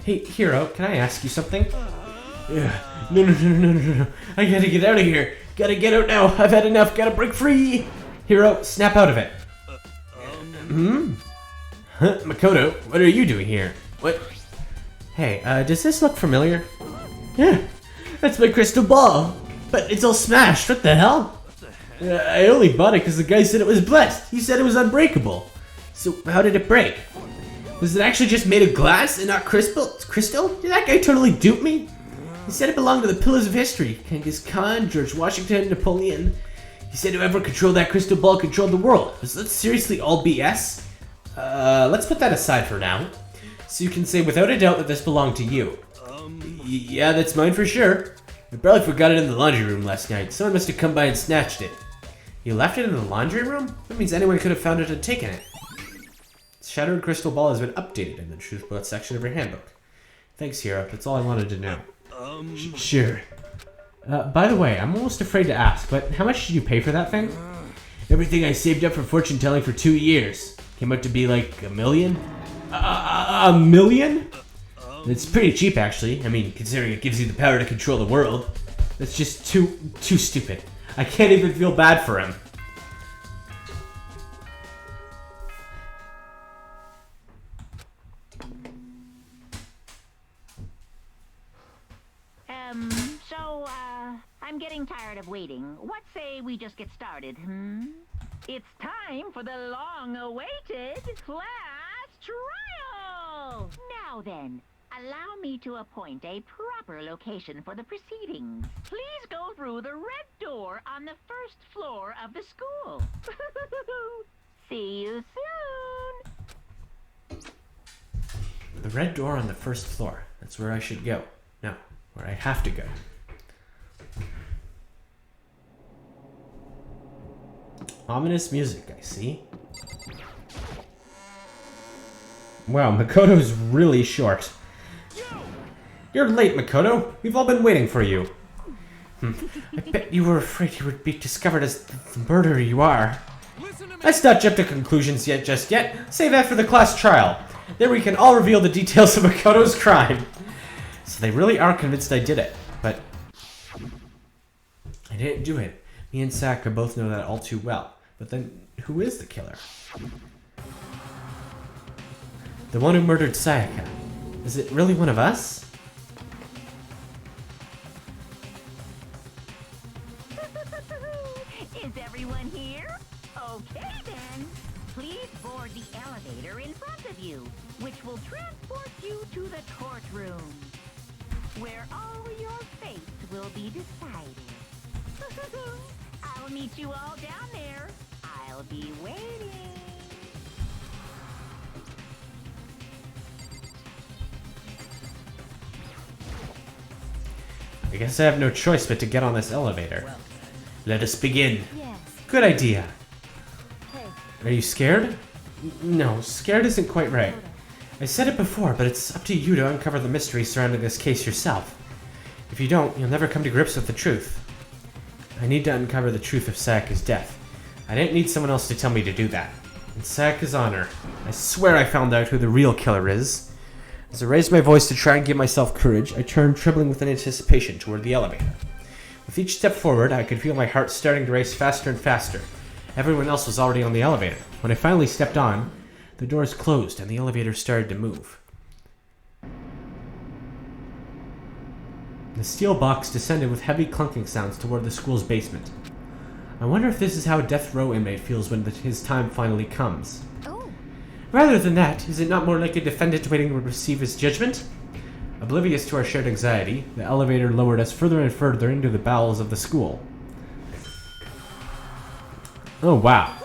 Hey, Hero, can I ask you something? Yeah. No. I gotta get out of here. Gotta get out now. I've had enough. Gotta break free. Hero, snap out of it. Huh? Makoto, what are you doing here? What? Hey, does this look familiar? Yeah, that's my crystal ball. But it's all smashed. What the hell? I only bought it because the guy said it was blessed. He said it was unbreakable. So how did it break? Was it actually just made of glass and not crystal? Did that guy totally dupe me? He said it belonged to the pillars of history. Genghis Khan, George Washington, Napoleon. He said whoever controlled that crystal ball controlled the world. Was that seriously all BS? Let's put that aside for now. So you can say without a doubt that this belonged to you. Yeah, that's mine for sure. I probably forgot it in the laundry room last night. Someone must have come by and snatched it. You left it in the laundry room? That means anyone could have found it and taken it. Shattered crystal ball has been updated in the truth book section of your handbook. Thanks, Hero. That's all I wanted to know. Sure. By the way, I'm almost afraid to ask, but how much did you pay for that thing? Everything I saved up for fortune telling for 2 years. Came out to be like $1 million? $1 million? It's pretty cheap, actually. I mean, considering it gives you the power to control the world. That's just too stupid. I can't even feel bad for him. I'm getting tired of waiting. What say we just get started, It's time for the long-awaited class trial! Now then, allow me to appoint a proper location for the proceedings. Please go through the red door on the first floor of the school. See you soon! The red door on the first floor. That's where I should go. No, where I have to go. Ominous music, I see. Wow, Makoto's really short. You're late, Makoto. We've all been waiting for you. I bet you were afraid you would be discovered as the murderer you are. Let's not jump to conclusions just yet. Save that for the class trial. There we can all reveal the details of Makoto's crime. So they really are convinced I did it, but I didn't do it. Me and Sakura both know that all too well. But then, who is the killer? The one who murdered Sayaka. Is it really one of us? Is everyone here? Okay then. Please board the elevator in front of you, which will transport you to the courtroom, where all your fates will be decided. I'll meet you all down there. I'll be waiting. I guess I have no choice but to get on this elevator. Let us begin. Yes. Good idea. Hey. Are you scared? No, scared isn't quite right. I said it before, but it's up to you to uncover the mystery surrounding this case yourself. If you don't, you'll never come to grips with the truth. I need to uncover the truth of Sayaka's death. I didn't need someone else to tell me to do that. In Sayaka's honor, I swear I found out who the real killer is. As I raised my voice to try and give myself courage, I turned trembling with anticipation toward the elevator. With each step forward, I could feel my heart starting to race faster and faster. Everyone else was already on the elevator. When I finally stepped on, the doors closed and the elevator started to move. The steel box descended with heavy clunking sounds toward the school's basement. I wonder if this is how a death row inmate feels when his time finally comes. Oh. Rather than that, is it not more like a defendant waiting to receive his judgment? Oblivious to our shared anxiety, the elevator lowered us further and further into the bowels of the school. Oh, wow.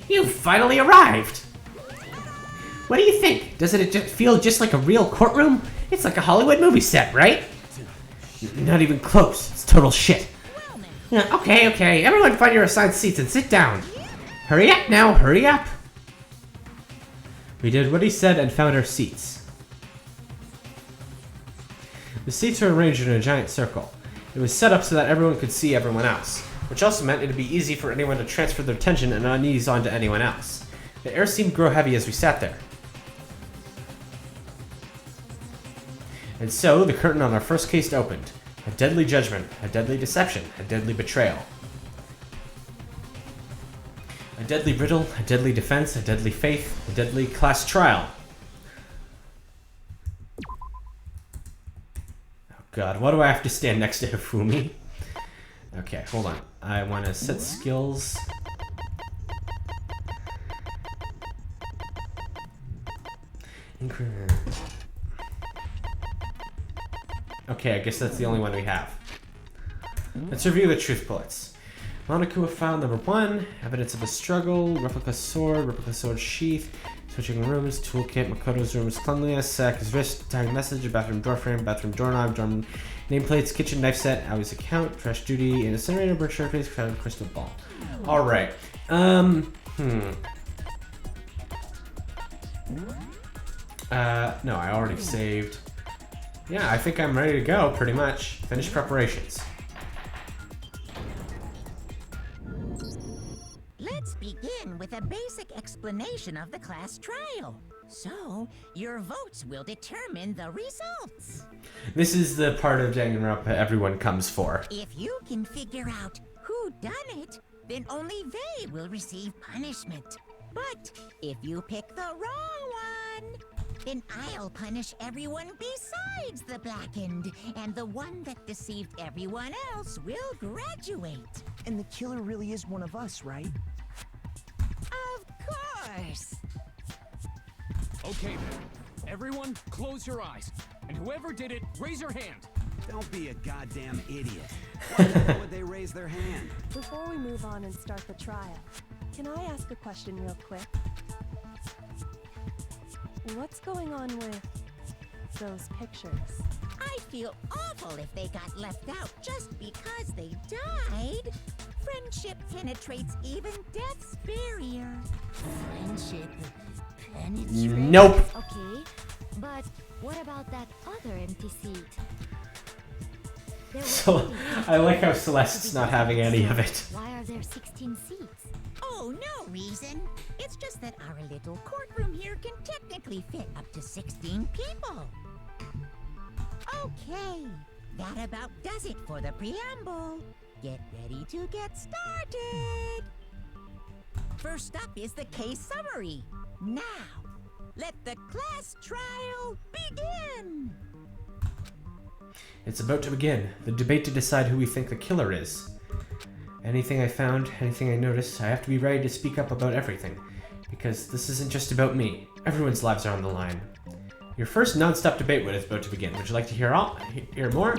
You finally arrived! What do you think? Doesn't it just feel just like a real courtroom? It's like a Hollywood movie set, right? Not even close. It's total shit. Yeah, okay. Everyone find your assigned seats and sit down. Hurry up now, hurry up. We did what he said and found our seats. The seats were arranged in a giant circle. It was set up so that everyone could see everyone else, which also meant it'd be easy for anyone to transfer their tension and unease onto anyone else. The air seemed to grow heavy as we sat there. And so, the curtain on our first case opened. A deadly judgment, a deadly deception, a deadly betrayal. A deadly riddle, a deadly defense, a deadly faith, a deadly class trial. Oh god, why do I have to stand next to Hifumi? Okay, hold on. I want to set skills. Okay, I guess that's the only one we have. Let's review the truth bullets. Monokuma file number 1, evidence of a struggle, replica sword sheath, switching rooms, toolkit, Makoto's room's cleanliness, Saka's wrist, tiny message, bathroom door frame, bathroom doorknob, dorm nameplates, kitchen knife set, Aoi's account, trash duty, incinerator, bird surface, crowded crystal ball. Alright. No, I already saved. Yeah, I think I'm ready to go, pretty much. Finish preparations. Let's begin with a basic explanation of the class trial. So, your votes will determine the results. This is the part of Danganronpa everyone comes for. If you can figure out who done it, then only they will receive punishment. But if you pick the wrong one, then I'll punish everyone besides the blackened, and the one that deceived everyone else will graduate. And the killer really is one of us, right? Of course. Okay then. Everyone, close your eyes. And whoever did it, raise your hand. Don't be a goddamn idiot. Why the hell would they raise their hand? Before we move on and start the trial, can I ask a question real quick? What's going on with those pictures? I feel awful if they got left out just because they died. Friendship penetrates even death's barrier. Friendship penetrates... Nope. Okay, but what about that other empty seat? There were So, 80 I like how Celeste's not having any of it. Why are there 16 seats? Oh, no reason. It's just that our little courtroom here can technically fit up to 16 people. Okay, that about does it for the preamble. Get ready to get started. First up is the case summary. Now, let the class trial begin. It's about to begin. The debate to decide who we think the killer is. Anything I found, anything I noticed, I have to be ready to speak up about everything. Because this isn't just about me. Everyone's lives are on the line. Your first non-stop debate is about to begin. Would you like to hear more?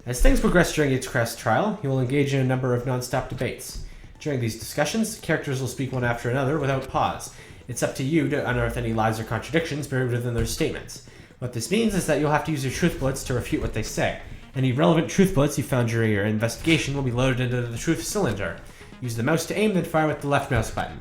As things progress during each class trial, you will engage in a number of non-stop debates. During these discussions, characters will speak one after another without pause. It's up to you to unearth any lies or contradictions buried within their statements. What this means is that you'll have to use your truth bullets to refute what they say. Any relevant truth bullets you found during your investigation will be loaded into the truth cylinder. Use the mouse to aim, then fire with the left mouse button.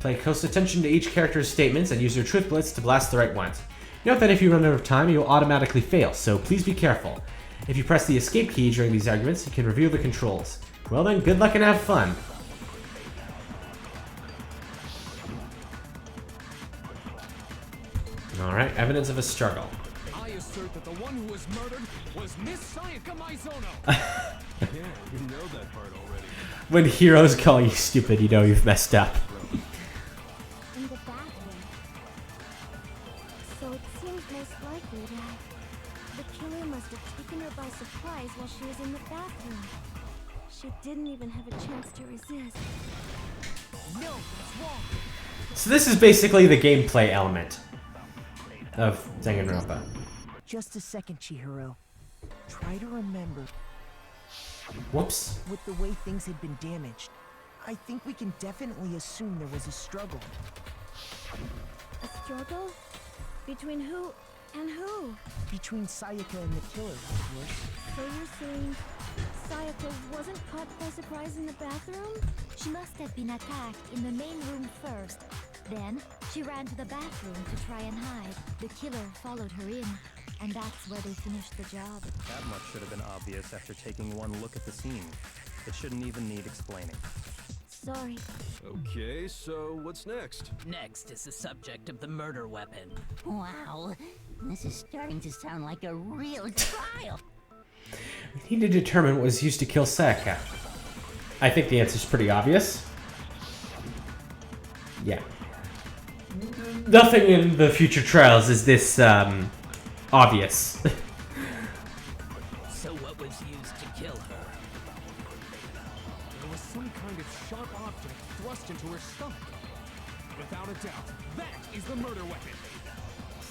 Pay close attention to each character's statements and use your truth bullets to blast the right ones. Note that if you run out of time, you will automatically fail, so please be careful. If you press the escape key during these arguments, you can review the controls. Well then, good luck and have fun! Alright, evidence of a struggle. I assert that the one who was murdered was Miss Sayaka Maizono. Yeah, you know that part already. When heroes call you stupid, you know you've messed up. In the bathroom. So it seems most likely that the killer must have taken her by surprise while she was in the bathroom. She didn't even have a chance to resist. No, it's wrong. So this is basically the gameplay element of Danganronpa. Just a second, Chihiro. Try to remember. Whoops. With the way things had been damaged, I think we can definitely assume there was a struggle. A struggle? Between who and who? Between Sayaka and the killer, of course. So you're saying Sayaka wasn't caught by surprise in the bathroom? She must have been attacked in the main room first. Then, she ran to the bathroom to try and hide. The killer followed her in, and that's where they finished the job. That much should have been obvious after taking one look at the scene. It shouldn't even need explaining. Sorry. Okay, so what's next? Next is the subject of the murder weapon. Wow, This is starting to sound like a real trial. We need to determine what was used to kill Sayaka. I think the answer's pretty obvious. Yeah. Nothing in the future trials is this, obvious. So what was used to kill her? There was some kind of sharp object thrust into her stomach. Without a doubt, that is the murder weapon.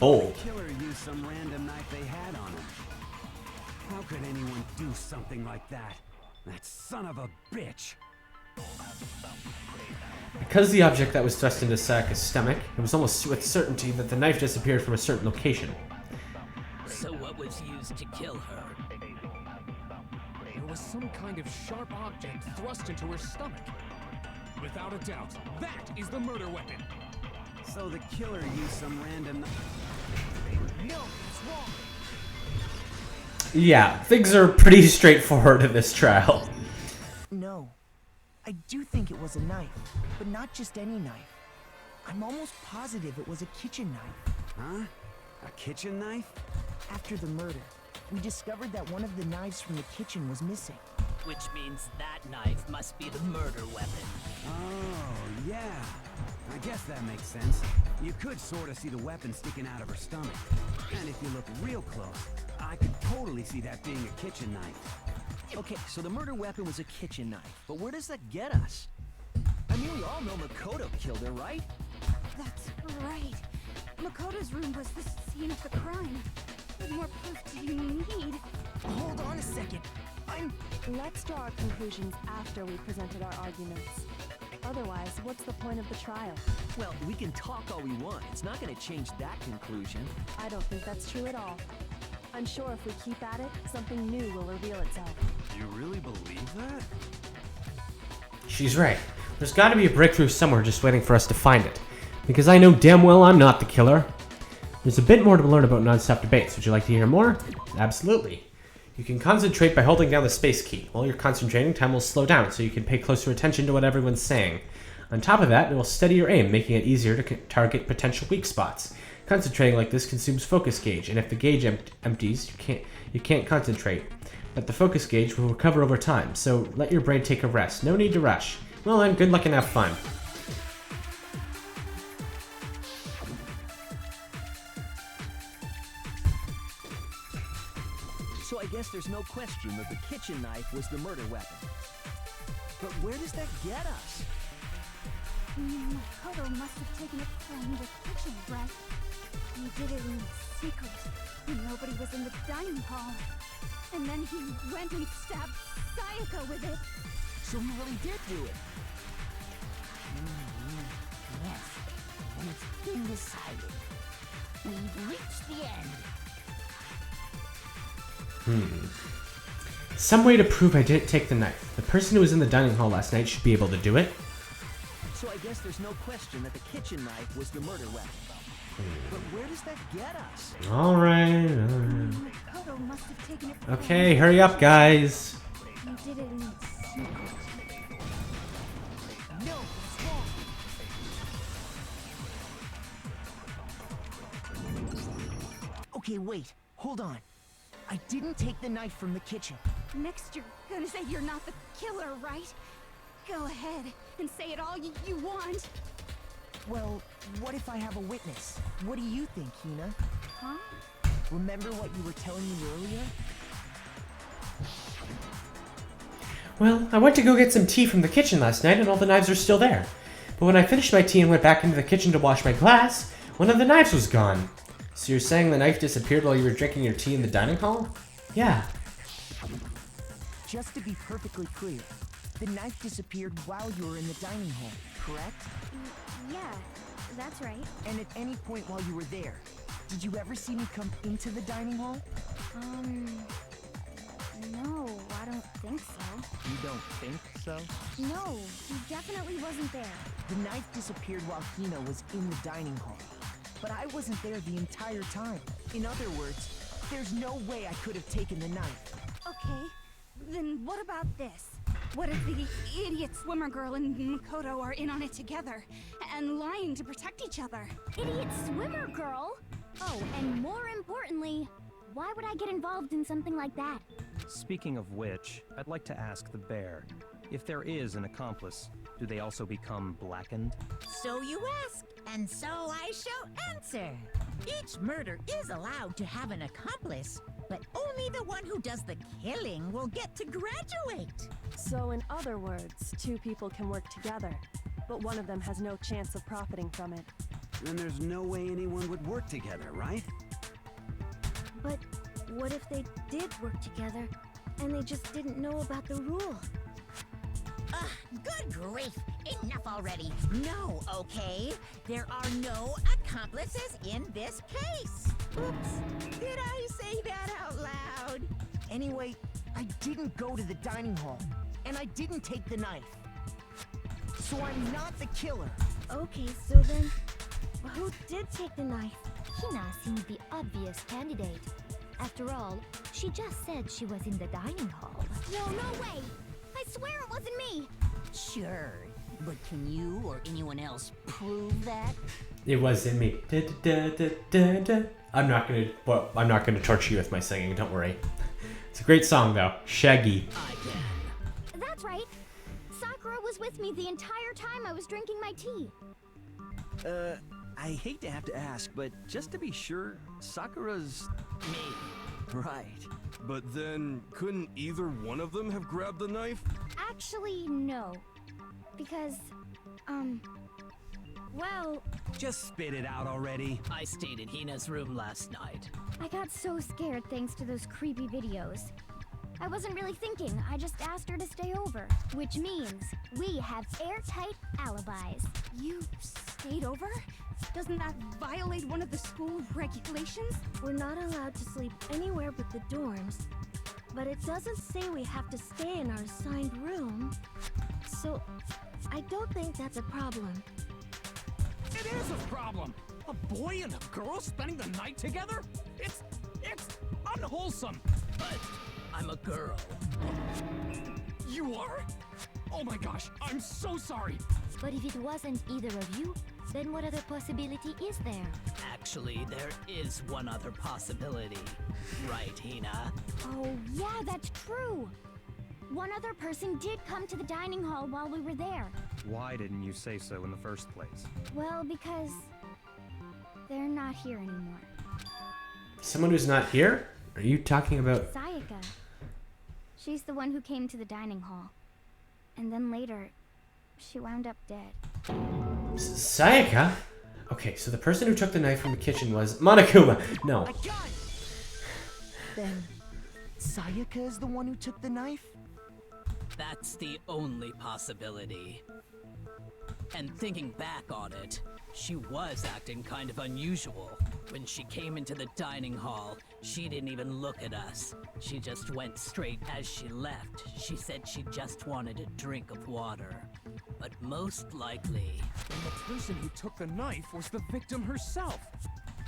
Oh. The killer used some random knife they had on him. How could anyone do something like that? That son of a bitch. Because the object that was thrust into Sayaka's stomach, it was almost with certainty that the knife disappeared from a certain location. So what was used to kill her? There was some kind of sharp object thrust into her stomach. Without a doubt, that is the murder weapon. So the killer used some random... No, it's wrong. Yeah, things are pretty straightforward in this trial. No. I do think it was a knife, but not just any knife. I'm almost positive it was a kitchen knife. Huh? A kitchen knife? After the murder, we discovered that one of the knives from the kitchen was missing. Which means that knife must be the murder weapon. Oh, yeah. I guess that makes sense. You could sort of see the weapon sticking out of her stomach. And if you look real close, I could totally see that being a kitchen knife. Okay, so the murder weapon was a kitchen knife, but where does that get us? I mean, we all know Makoto killed her, right? That's right. Makoto's room was the scene of the crime. What more proof do you need? Hold on a second. Let's draw our conclusions after we presented our arguments. Otherwise, what's the point of the trial? Well, we can talk all we want. It's not going to change that conclusion. I don't think that's true at all. I'm sure if we keep at it, something new will reveal itself. You really believe that? She's right. There's got to be a breakthrough somewhere just waiting for us to find it. Because I know damn well I'm not the killer. There's a bit more to learn about non-stop debates. Would you like to hear more? Absolutely. You can concentrate by holding down the space key. While you're concentrating, time will slow down so you can pay closer attention to what everyone's saying. On top of that, it will steady your aim, making it easier to target potential weak spots. Concentrating like this consumes focus gauge, and if the gauge empties, you can't concentrate. But the focus gauge will recover over time, so let your brain take a rest. No need to rush. Well then, good luck and have fun. So I guess there's no question that the kitchen knife was the murder weapon. But where does that get us? Makoto must have taken it from the kitchen, right? He did it in secret, when nobody was in the dining hall. And then he went and stabbed Sayaka with it. So he really did do it. Yes, and it's been decided. We've reached the end. Some way to prove I didn't take the knife. The person who was in the dining hall last night should be able to do it. So I guess there's no question that the kitchen knife was the murder weapon. But where does that get us? Alright. Makoto must have taken it from Okay, hurry up, guys. He did it in secret. No, it's wrong. Okay, wait. Hold on. I didn't take the knife from the kitchen. Next, you're gonna say you're not the killer, right? Go ahead and say it all you want. Well, what if I have a witness? What do you think, Hina? Huh? Remember what you were telling me earlier? Well, I went to go get some tea from the kitchen last night and all the knives are still there. But when I finished my tea and went back into the kitchen to wash my glass, one of the knives was gone. So you're saying the knife disappeared while you were drinking your tea in the dining hall? Yeah. Just to be perfectly clear, the knife disappeared while you were in the dining hall, correct? Yeah, that's right. And at any point while you were there, did you ever see me come into the dining hall? No, I don't think so. You don't think so? No, he definitely wasn't there. The knife disappeared while Hina was in the dining hall. But I wasn't there the entire time. In other words, there's no way I could have taken the knife. Okay, then what about this? What if the idiot swimmer girl and Makoto are in on it together and lying to protect each other? Idiot swimmer girl? Oh, and more importantly, why would I get involved in something like that? Speaking of which, I'd like to ask the bear, if there is an accomplice, do they also become blackened? So you ask, and so I shall answer. Each murder is allowed to have an accomplice, but only the one who does the killing will get to graduate. So in other words, two people can work together, but one of them has no chance of profiting from it. Then there's no way anyone would work together, right? But what if they did work together, and they just didn't know about the rule? Good grief! Enough already! No, okay? There are no accomplices in this case! Oops! Did I say that out loud? Anyway, I didn't go to the dining hall, and I didn't take the knife. So I'm not the killer. Okay, so then, who did take the knife? Hina seemed the obvious candidate. After all, she just said she was in the dining hall. No way! I swear it wasn't me! Sure, but can you or anyone else prove that? It wasn't me. Da, da, da, da, da. I'm not gonna torture you with my singing. Don't worry. It's a great song though. Shaggy. That's right. Sakura was with me the entire time I was drinking my tea. I hate to have to ask, but just to be sure, Sakura's... Me. Right. But then, couldn't either one of them have grabbed the knife? Actually, no. Because, well, Just spit it out already. I stayed in Hina's room last night. I got so scared thanks to those creepy videos. I wasn't really thinking, I just asked her to stay over. Which means, we have airtight alibis. You stayed over? Doesn't that violate one of the school regulations? We're not allowed to sleep anywhere but the dorms. But it doesn't say we have to stay in our assigned room. So, I don't think that's a problem. It is a problem! A boy and a girl spending the night together? It's unwholesome! But I'm a girl. You are? Oh my gosh, I'm so sorry! But if it wasn't either of you, then what other possibility is there? Actually, there is one other possibility. Right, Hina? Oh, yeah, that's true! One other person did come to the dining hall while we were there. Why didn't you say so in the first place? Well, because they're not here anymore. Someone who's not here? Are you talking about... Sayaka. She's the one who came to the dining hall. And then later, she wound up dead. Sayaka? Okay, so the person who took the knife from the kitchen was Monokuma. No. I got it! Then, Sayaka is the one who took the knife? That's the only possibility. And thinking back on it, she was acting kind of unusual. When she came into the dining hall, she didn't even look at us. She just went straight as she left. She said she just wanted a drink of water. But most likely... And the person who took the knife was the victim herself.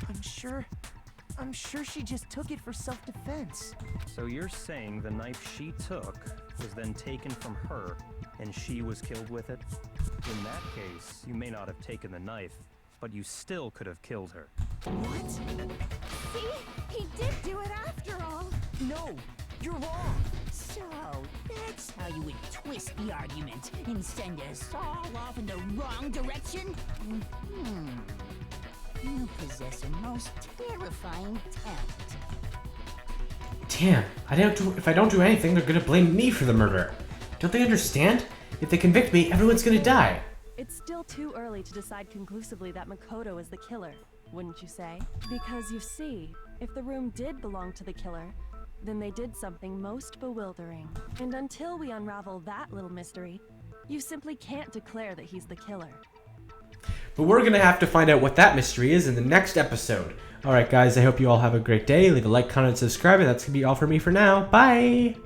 I'm sure she just took it for self-defense. So you're saying the knife she took was then taken from her, and she was killed with it? In that case, you may not have taken the knife, but you still could have killed her. What? See? He did do it after all. No, you're wrong. So, that's how you would twist the argument and send us all off in the wrong direction? You possess a most terrifying talent. Damn, if I don't do anything, they're gonna blame me for the murder. Don't they understand? If they convict me, everyone's gonna die. It's still too early to decide conclusively that Makoto is the killer, wouldn't you say? Because you see, if the room did belong to the killer, then they did something most bewildering. And until we unravel that little mystery, you simply can't declare that he's the killer. But we're gonna have to find out what that mystery is in the next episode. Alright guys, I hope you all have a great day. Leave a like, comment, subscribe, and that's gonna be all for me for now. Bye!